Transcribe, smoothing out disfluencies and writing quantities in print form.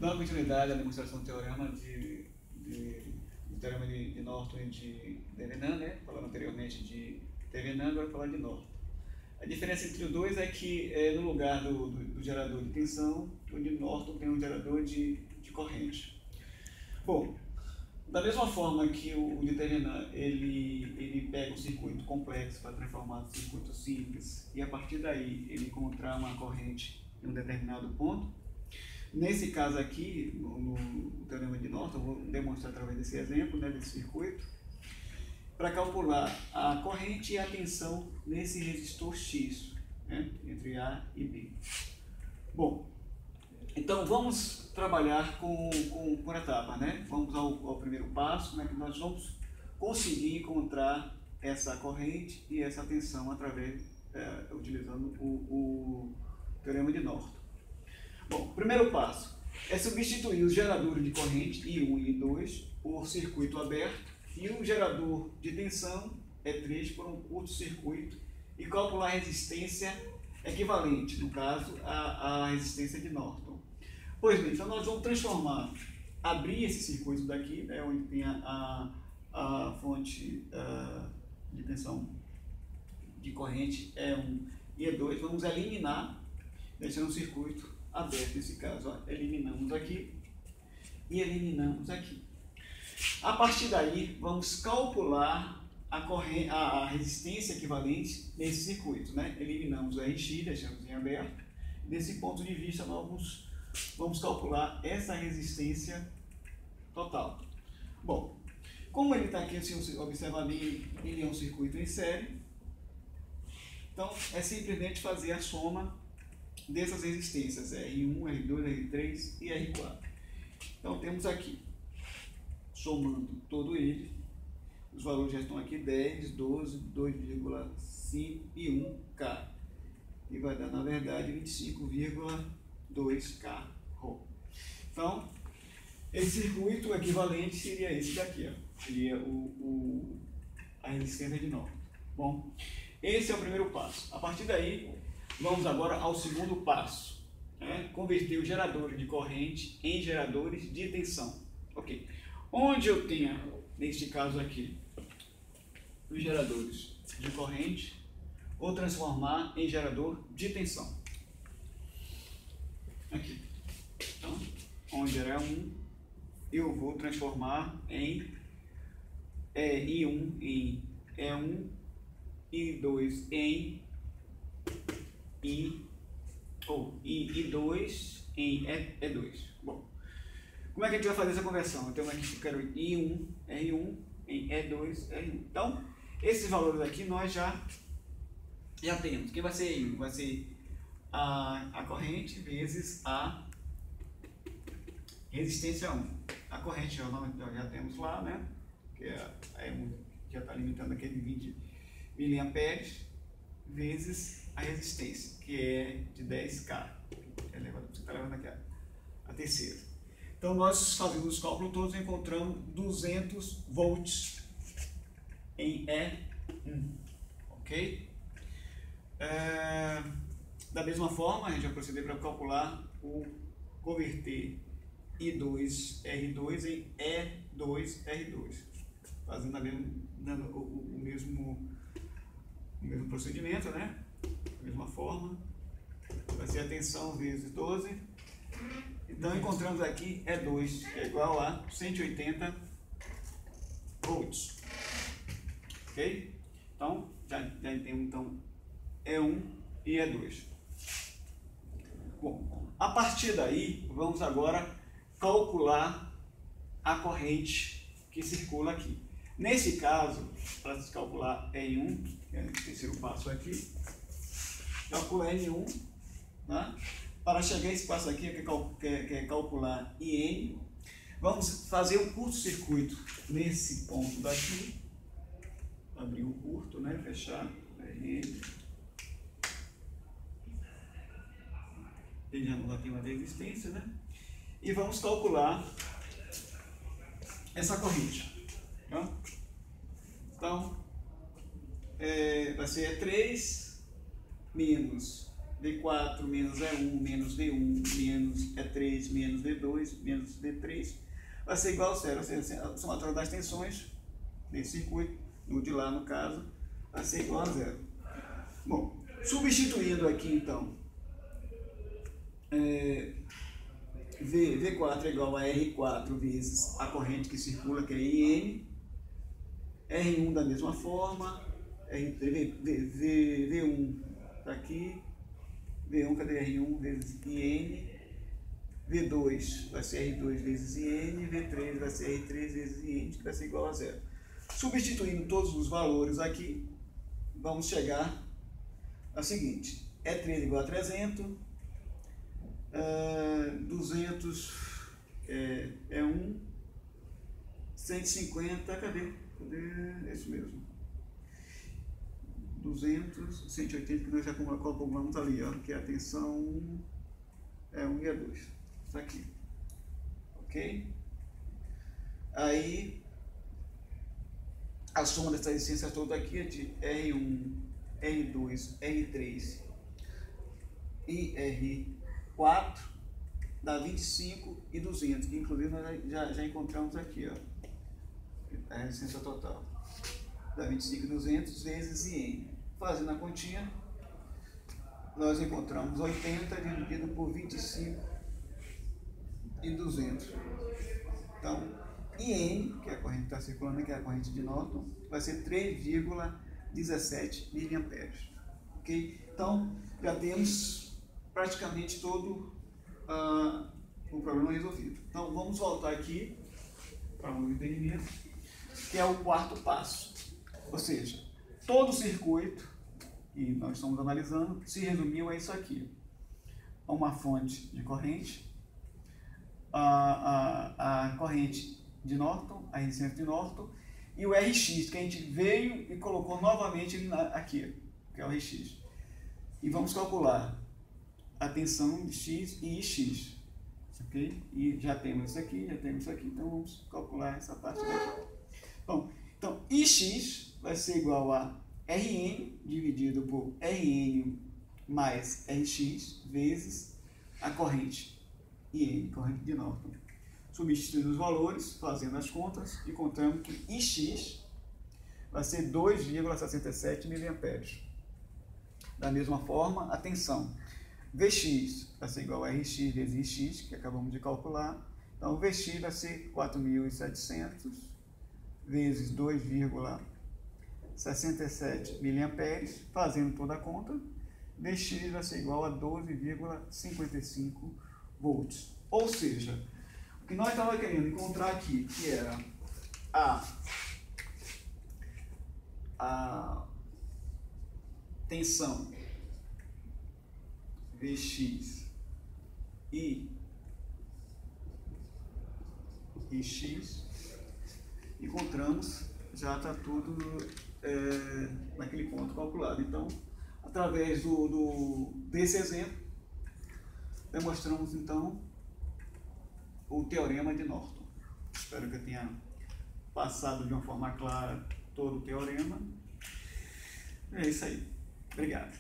Dando continuidade à demonstração do teorema do teorema de Norton e de Thevenin, né? Falando anteriormente de Thevenin, agora falar de Norton. A diferença entre os dois é que no lugar do gerador de tensão, o de Norton tem um gerador de corrente. Bom, da mesma forma que o de Thevenin ele pega um circuito complexo para transformar em circuito simples e a partir daí ele encontrar uma corrente em um determinado ponto. Nesse caso aqui, no teorema de Norton, eu vou demonstrar através desse exemplo, né, desse circuito, para calcular a corrente e a tensão nesse resistor X, né, entre A e B. Bom, então vamos trabalhar por etapas, né? Vamos ao primeiro passo, como é que nós vamos conseguir encontrar essa corrente e essa tensão através, utilizando o teorema de Norton. Bom, o primeiro passo é substituir os geradores de corrente I1 e I2 por circuito aberto e o gerador de tensão E3 por um curto-circuito e calcular a resistência equivalente, no caso, à resistência de Norton. Pois bem, então nós vamos abrir esse circuito daqui, né, onde tem a fonte de tensão de corrente E1 e E2, vamos eliminar, deixando o circuito aberto nesse caso, ó. Eliminamos aqui e eliminamos aqui. A partir daí, vamos calcular a resistência equivalente nesse circuito, né? Eliminamos o RX, deixamos em aberto. Desse ponto de vista, nós vamos calcular essa resistência total. Bom, como ele está aqui, se observar bem, ele é um circuito em série. Então, é simplesmente fazer a soma dessas resistências, R1, R2, R3 e R4. Então temos aqui, somando todo ele, os valores já estão aqui, 10, 12, 2,5 e 1K. E vai dar, na verdade, 25,2K. Então, esse circuito equivalente seria esse daqui, ó. Seria a resistência de Norton. Bom, esse é o primeiro passo. A partir daí, vamos agora ao segundo passo, né? Converter os geradores de corrente em geradores de tensão. Ok. Onde eu tenho, neste caso aqui, os geradores de corrente, vou transformar em gerador de tensão. Aqui. Então, onde era 1, eu vou transformar em I1 em E1, I2 em I2 em E2. Bom, como é que a gente vai fazer essa conversão? Então aqui eu quero I1, R1 em E2, R1. Então, esses valores aqui nós já temos. Quem vai ser I1? Vai ser a corrente vezes a resistência 1. A corrente já temos lá, né? Que já está limitando aquele 20 mA vezes a resistência, que é de 10K. Você está levando aqui a terceira. Então, nós fazendo os cálculos todos, encontramos 200 volts em E1. Ok? Da mesma forma, a gente vai proceder para calcular converter I2, R2 em E2, R2. Fazendo o mesmo procedimento, né? Da mesma forma, vai ser a tensão vezes 12. Então, encontramos aqui E2 é igual a 180 volts. Ok? Então, já temos então E1 e E2. Bom, a partir daí, vamos agora calcular a corrente que circula aqui. Nesse caso, para se calcular E1, que é o terceiro passo aqui, calcula N1, né? Para chegar a esse passo aqui, que é calcular IN, vamos fazer um curto-circuito nesse ponto daqui, abrir o curto, né? Fechar, ele já tem uma resistência, né? E vamos calcular essa corrente. Então, vai ser E3 menos V4 menos E1 menos V1 menos E3 menos V2 menos V3 vai ser igual a zero. Ou seja, a somatória das tensões desse circuito, no de lá no caso, vai ser igual a zero. Bom, substituindo aqui então, V4 é igual a R4 vezes a corrente que circula, que é IN, R1 da mesma forma, V1 está aqui, V1, cadê R1 vezes IN, V2 vai ser R2 vezes IN, V3 vai ser R3 vezes IN, que vai ser igual a zero. Substituindo todos os valores aqui, vamos chegar ao seguinte: E3 igual a 300, 200 é 1, 150, cadê? É isso mesmo. 200, 180, que nós já calculamos ali, ó, que é a tensão é 1 e a 2. Isso aqui. Ok? Aí, a soma dessas resistências todas aqui é de R1, R2, R3 e R4 dá 25 e 200, que inclusive nós já encontramos aqui, ó, a resistência total. Dá 25 e 200 vezes IN. Fazendo a continha, nós encontramos 80 dividido por 25 e 200. Então, IN, que é a corrente que está circulando, que é a corrente de Norton, vai ser 3,17 mA. Ok? Então, já temos praticamente todo o problema resolvido. Então, vamos voltar aqui para o entendimento, que é o quarto passo. Ou seja, todo o circuito, e nós estamos analisando, se resumiu a isso aqui: a uma fonte de corrente, a corrente de Norton, a resistência de Norton, e o RX, que a gente veio e colocou novamente aqui, que é o RX. E vamos calcular a tensão de X e IX. Ok? E já temos isso aqui, então vamos calcular essa parte daqui. Bom, então IX vai ser igual a Rn dividido por Rn mais Rx vezes a corrente IN, corrente de Norton. Substituindo os valores, fazendo as contas, encontramos que Ix vai ser 2,67 mA. Da mesma forma, a tensão Vx vai ser igual a Rx vezes Ix, que acabamos de calcular. Então, Vx vai ser 4.700 vezes 2,67 mA, fazendo toda a conta, Vx vai ser igual a 12,55 volts. Ou seja, o que nós estávamos querendo encontrar aqui, que era a tensão Vx e Ix, encontramos, já está tudo naquele ponto calculado. Então, através desse exemplo, demonstramos então o teorema de Norton. Espero que eu tenha passado de uma forma clara todo o teorema. É isso aí. Obrigado.